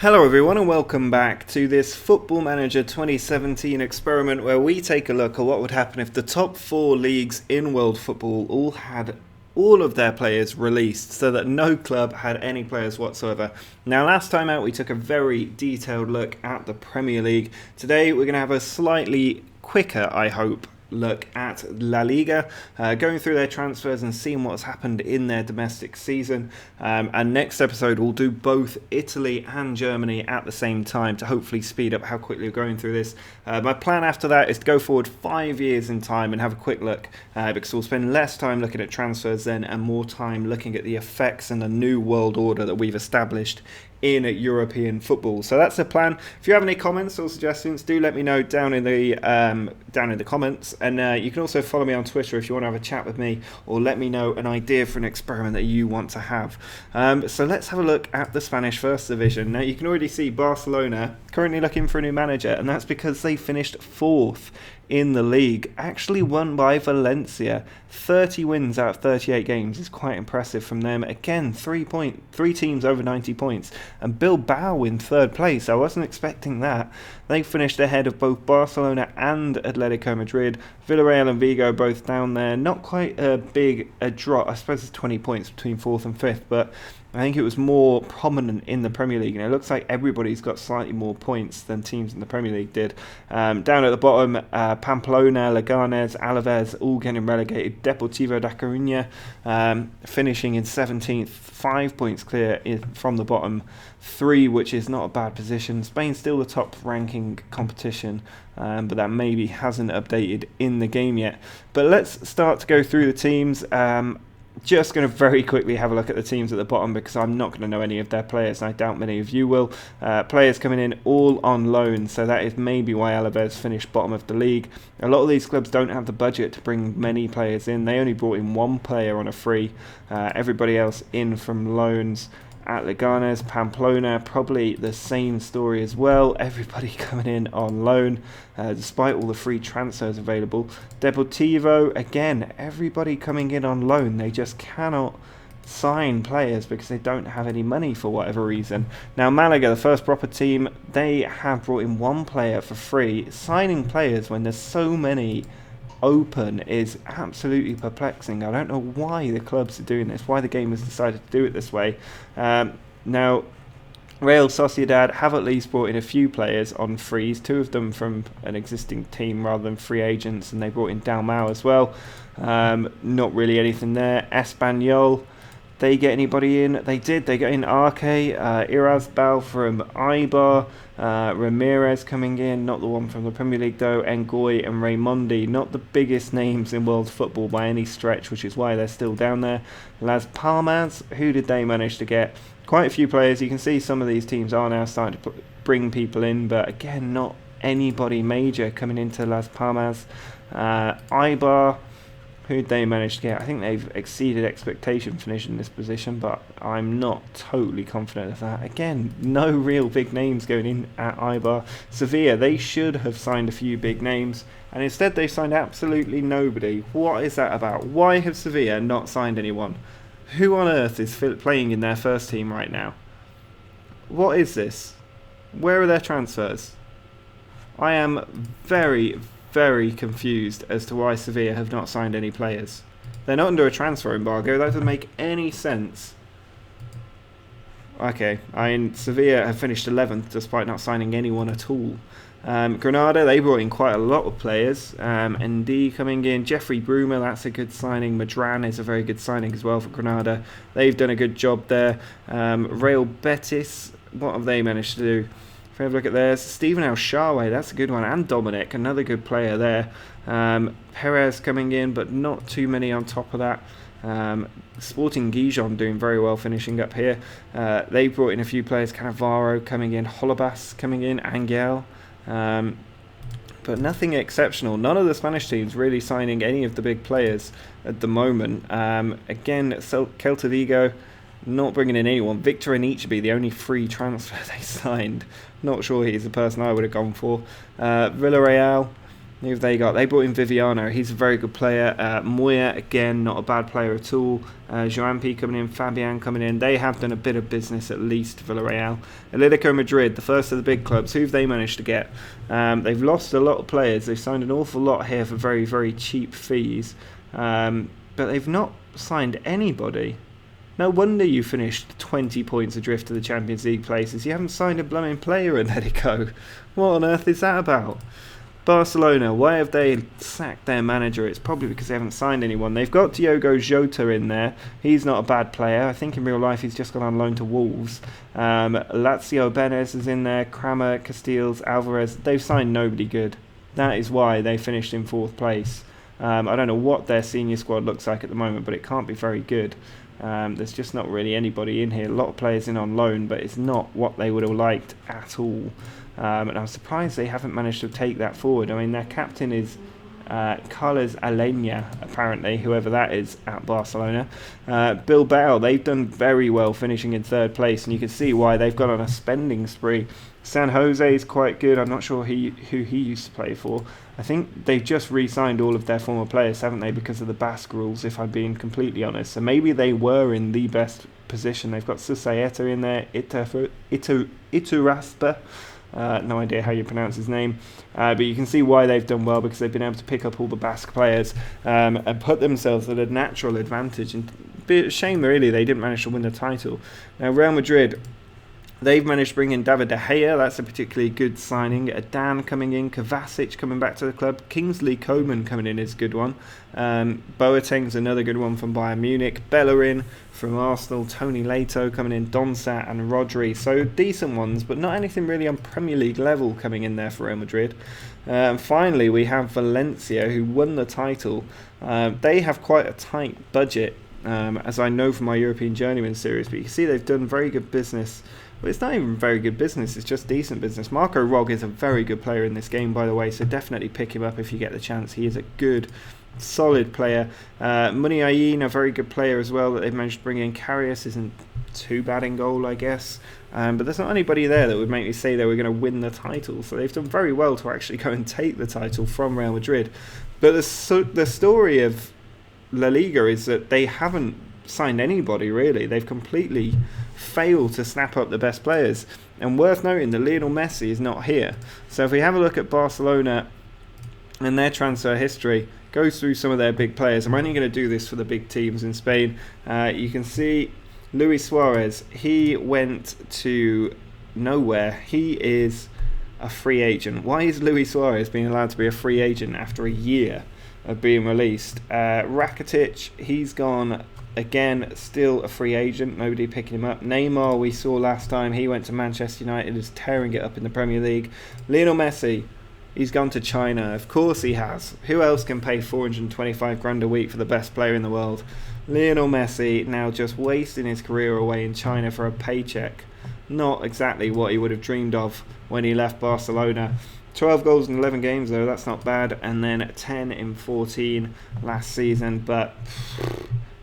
Hello everyone and welcome back to this Football Manager 2017 experiment where we take a look at what would happen if the top 4 leagues in world football all had all of their players released so that no club had any players whatsoever. Now last time out we took a very detailed look at the Premier League. Today we're going to have a slightly quicker, I hope, look at La Liga, going through their transfers and seeing what's happened in their domestic season. And next episode we'll do both Italy and Germany at the same time to hopefully speed up how quickly we're going through this. My plan after that is to go forward 5 years in time and have a quick look, because we'll spend less time looking at transfers then and more time looking at the effects and the new world order that we've established in European football. So that's the plan. If you have any comments or suggestions, do let me know down in the comments, and you can also follow me on Twitter if you want to have a chat with me or let me know an idea for an experiment that you want to have. So let's have a look at the Spanish First Division. Now you can already see Barcelona currently looking for a new manager, and that's because they finished 4th in the league, actually won by Valencia. 30 wins out of 38 games is quite impressive from them. Again, 3 teams over 90 points, and Bilbao in 3rd place. I wasn't expecting that. They finished ahead of both Barcelona and Atletico Madrid. Villarreal and Vigo both down there. Not quite a big drop. I suppose it's 20 points between 4th and 5th, but I think it was more prominent in the Premier League, and it looks like everybody's got slightly more points than teams in the Premier League did. Down at the bottom, Pamplona, Leganés, Alaves all getting relegated. Deportivo da Coruña finishing in 17th, 5 points clear from the bottom 3, which is not a bad position. Spain's still the top ranking competition, but that maybe hasn't updated in the game yet. But let's start to go through the teams. Just going to very quickly have a look at the teams at the bottom because I'm not going to know any of their players, and I doubt many of you will. Players coming in all on loan, so that is maybe why Alaves finished bottom of the league. A lot of these clubs don't have the budget to bring many players in. They only brought in 1 player on a free, everybody else in from loans. At Leganés, Pamplona, probably the same story as well. Everybody coming in on loan, despite all the free transfers available. Deportivo, again, everybody coming in on loan. They just cannot sign players because they don't have any money for whatever reason. Now Malaga, the first proper team, they have brought in 1 player for free. Signing players when there's so many open is absolutely perplexing. I don't know why the clubs are doing this, why the game has decided to do it this way. Now Real Sociedad have at least brought in a few players on frees, 2 of them from an existing team rather than free agents, and they brought in Dalmau as well. Not really anything there. Espanyol, they get anybody in? They did. They got in Arce, Irazbal from Eibar, Ramirez coming in, not the one from the Premier League though, Ngoy and Raimondi, not the biggest names in world football by any stretch, which is why they're still down there. Las Palmas, who did they manage to get? Quite a few players. You can see some of these teams are now starting to bring people in, but again, not anybody major coming into Las Palmas. Eibar, who'd they manage to get? I think they've exceeded expectation finishing in this position, but I'm not totally confident of that. Again, no real big names going in at Eibar. Sevilla, they should have signed a few big names, and instead they signed absolutely nobody. What is that about? Why have Sevilla not signed anyone? Who on earth is playing in their first team right now? What is this? Where are their transfers? I am very confused as to why Sevilla have not signed any players. They're not under a transfer embargo. That doesn't make any sense. Okay, Sevilla have finished 11th despite not signing anyone at all. Granada, they brought in quite a lot of players. ND coming in, Jeffrey Brumer, that's a good signing. Madran is a very good signing as well for Granada. They've done a good job there. Real Betis, what have they managed to do? If we have a look at theirs, Stephen El Shaarawy, that's a good one, and Dominic, another good player there. Perez coming in, but not too many on top of that. Sporting Gijon doing very well, finishing up here. They brought in a few players, Cannavaro coming in, Holobas coming in, Angel. But nothing exceptional. None of the Spanish teams really signing any of the big players at the moment. Again, Celta Vigo not bringing in anyone. Victor Anichebe, the only free transfer they signed. Not sure he's the person I would have gone for. Villarreal, Who have they got? They brought in Viviano. He's a very good player. Moya, again, not a bad player at all. Joampi coming in, Fabian coming in. They have done a bit of business, at least, Villarreal. Atletico Madrid, the first of the big clubs. Who have they managed to get? They've lost a lot of players. They've signed an awful lot here for very, very cheap fees. But they've not signed anybody. No wonder you finished 20 points adrift to the Champions League places. You haven't signed a blooming player at Atletico. What on earth is that about? Barcelona, why have they sacked their manager? It's probably because they haven't signed anyone. They've got Diogo Jota in there. He's not a bad player. I think in real life he's just gone on loan to Wolves. Lazio Benes is in there. Kramer, Castells, Alvarez. They've signed nobody good. That is why they finished in 4th place. I don't know what their senior squad looks like at the moment, but it can't be very good. There's just not really anybody in here. A lot of players in on loan, but it's not what they would have liked at all. And I'm surprised they haven't managed to take that forward. I mean, their captain is Carlos Alenya, apparently, whoever that is, at Barcelona. Bilbao, they've done very well finishing in 3rd place, and you can see why they've gone on a spending spree. San Jose is quite good. I'm not sure who he used to play for. I think they've just re-signed all of their former players, haven't they, because of the Basque rules, if I'm being completely honest. So maybe they were in the best position. They've got Susaeta in there, Iturraspe. No idea how you pronounce his name, but you can see why they've done well, because they've been able to pick up all the Basque players and put themselves at a natural advantage. And a shame, really, they didn't manage to win the title. Now, Real Madrid, they've managed to bring in David De Gea. That's a particularly good signing. Dan coming in, Kovacic coming back to the club, Kingsley Coman coming in is a good one. Boateng's another good one from Bayern Munich. Bellerin from Arsenal, Tony Leto coming in, Donsat and Rodri. So decent ones, but not anything really on Premier League level coming in there for Real Madrid. Finally, we have Valencia, who won the title. They have quite a tight budget, as I know from my European Journeyman series, but you can see they've done very good business. Well, it's not even very good business, it's just decent business. Marco Rog is a very good player in this game, by the way, so definitely pick him up if you get the chance. He is a good, solid player. Muniain, a very good player as well that they've managed to bring in. Karius isn't too bad in goal, I guess. But there's not anybody there that would make me say they were going to win the title. So they've done very well to actually go and take the title from Real Madrid. But the story of La Liga is that they haven't signed anybody, really. They've completely failed to snap up the best players. And worth noting that Lionel Messi is not here. So if we have a look at Barcelona and their transfer history, goes through some of their big players. I'm only going to do this for the big teams in Spain. You can see Luis Suarez. He went to nowhere. He is a free agent. Why is Luis Suarez being allowed to be a free agent after a year of being released? Rakitic, he's gone again, still a free agent. Nobody picking him up. Neymar, we saw last time, he went to Manchester United, is tearing it up in the Premier League. Lionel Messi, he's gone to China. Of course he has. Who else can pay 425 grand a week for the best player in the world? Lionel Messi now just wasting his career away in China for a paycheck. Not exactly what he would have dreamed of when he left Barcelona. 12 goals in 11 games though, that's not bad. And then 10 in 14 last season. But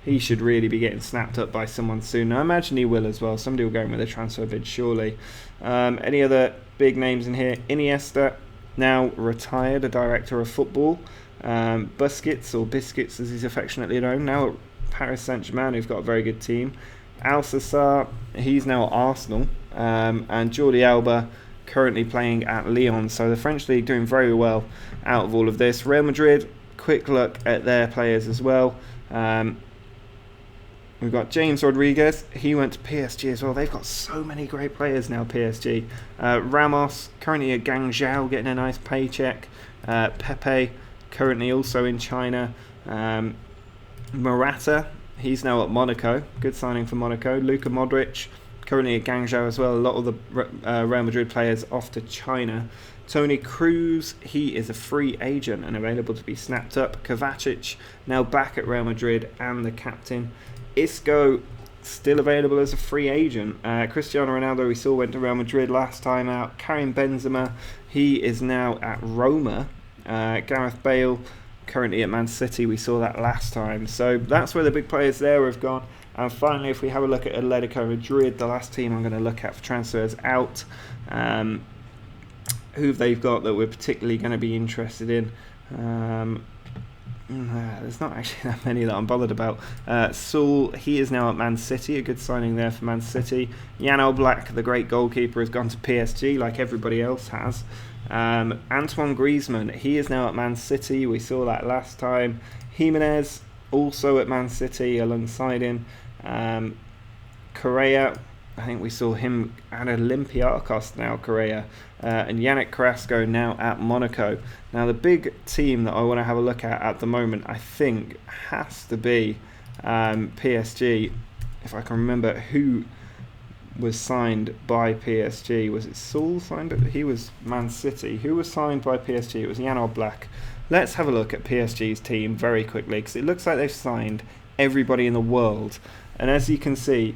he should really be getting snapped up by someone soon. I imagine he will as well. Somebody will go in with a transfer bid, surely. Any other big names in here? Iniesta, now retired, a director of football. Busquets, or Biscuits as he's affectionately known, now at Paris Saint-Germain, who've got a very good team. Alcázar, he's now at Arsenal. And Jordi Alba, currently playing at Lyon. So the French league doing very well out of all of this. Real Madrid, quick look at their players as well. We've got James Rodriguez. He went to PSG as well. They've got so many great players now, PSG. Ramos, currently at Guangzhou, getting a nice paycheck. Pepe, currently also in China. Morata, he's now at Monaco. Good signing for Monaco. Luka Modric, currently at Guangzhou as well. A lot of the Real Madrid players off to China. Toni Kroos, he is a free agent and available to be snapped up. Kovacic, now back at Real Madrid and the captain. Isco, still available as a free agent. Cristiano Ronaldo, we saw, went to Real Madrid last time out. Karim Benzema, he is now at Roma. Gareth Bale, currently at Man City, we saw that last time. So that's where the big players there have gone. And finally, if we have a look at Atletico Madrid, the last team I'm going to look at for transfers out, who they've got that we're particularly going to be interested in. There's not actually that many that I'm bothered about. Saul, he is now at Man City, a good signing there for Man City. Jan Oblak, the great goalkeeper, has gone to PSG like everybody else has. Antoine Griezmann, he is now at Man City, we saw that last time. Jimenez, also at Man City alongside him. Correa, I think we saw him at Olympiacos now, Correa. And Yannick Carrasco now at Monaco. Now the big team that I want to have a look at the moment, I think, has to be PSG. If I can remember who was signed by PSG. Was it Saul signed? He was Man City. Who was signed by PSG? It was Jan Oblak. Let's have a look at PSG's team very quickly, because it looks like they've signed everybody in the world. And as you can see,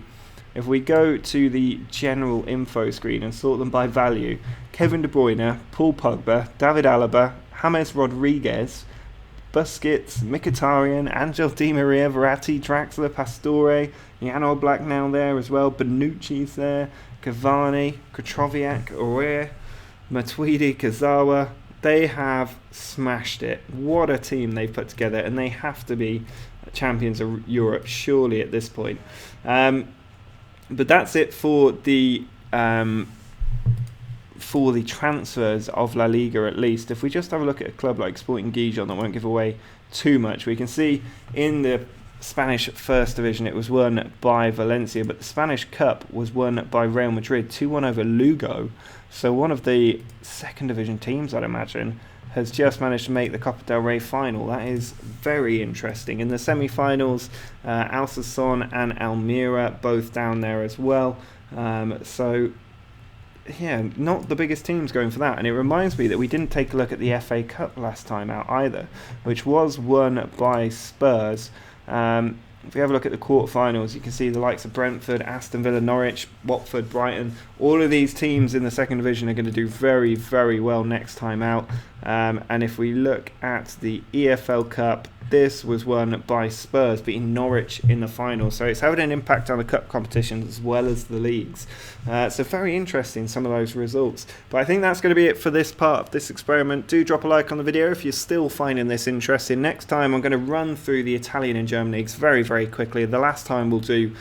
if we go to the general info screen and sort them by value, Kevin De Bruyne, Paul Pogba, David Alaba, James Rodriguez, Busquets, Mkhitaryan, Angel Di Maria, Verratti, Draxler, Pastore, Jan Oblak now there as well, Bonucci's there, Cavani, Kutroviak, Aurier, Matuidi, Kazawa. They have smashed it. What a team they've put together, and they have to be champions of Europe surely at this point. But that's it for the transfers of La Liga, at least. If we just have a look at a club like Sporting Gijon that won't give away too much, we can see in the Spanish First Division it was won by Valencia, but the Spanish Cup was won by Real Madrid 2-1 over Lugo. So one of the Second Division teams, I'd imagine, has just managed to make the Copa del Rey final. That is very interesting. In the semi-finals, Alsasson and Almira both down there as well. So, yeah, not the biggest teams going for that. And it reminds me that we didn't take a look at the FA Cup last time out either, which was won by Spurs. If we have a look at the quarterfinals, you can see the likes of Brentford, Aston Villa, Norwich, Watford, Brighton. All of these teams in the second division are going to do very, very well next time out. And if we look at the EFL Cup, this was won by Spurs, beating Norwich in the final. So it's having an impact on the cup competitions as well as the leagues. So very interesting, some of those results. But I think that's going to be it for this part of this experiment. Do drop a like on the video if you're still finding this interesting. Next time I'm going to run through the Italian and German leagues very, very quickly. The last time we'll do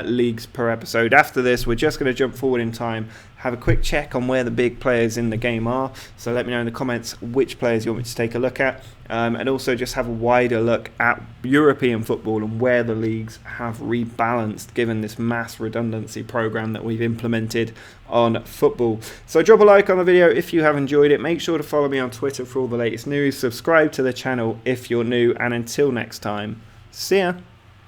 leagues per episode. After this, we're just going to jump forward in time, have a quick check on where the big players in the game are. So let me know in the comments which players you want me to take a look at. And also just have a wider look at European football and where the leagues have rebalanced given this mass redundancy program that we've implemented on football. So drop a like on the video if you have enjoyed it. Make sure to follow me on Twitter for all the latest news. Subscribe to the channel if you're new. And until next time, see ya.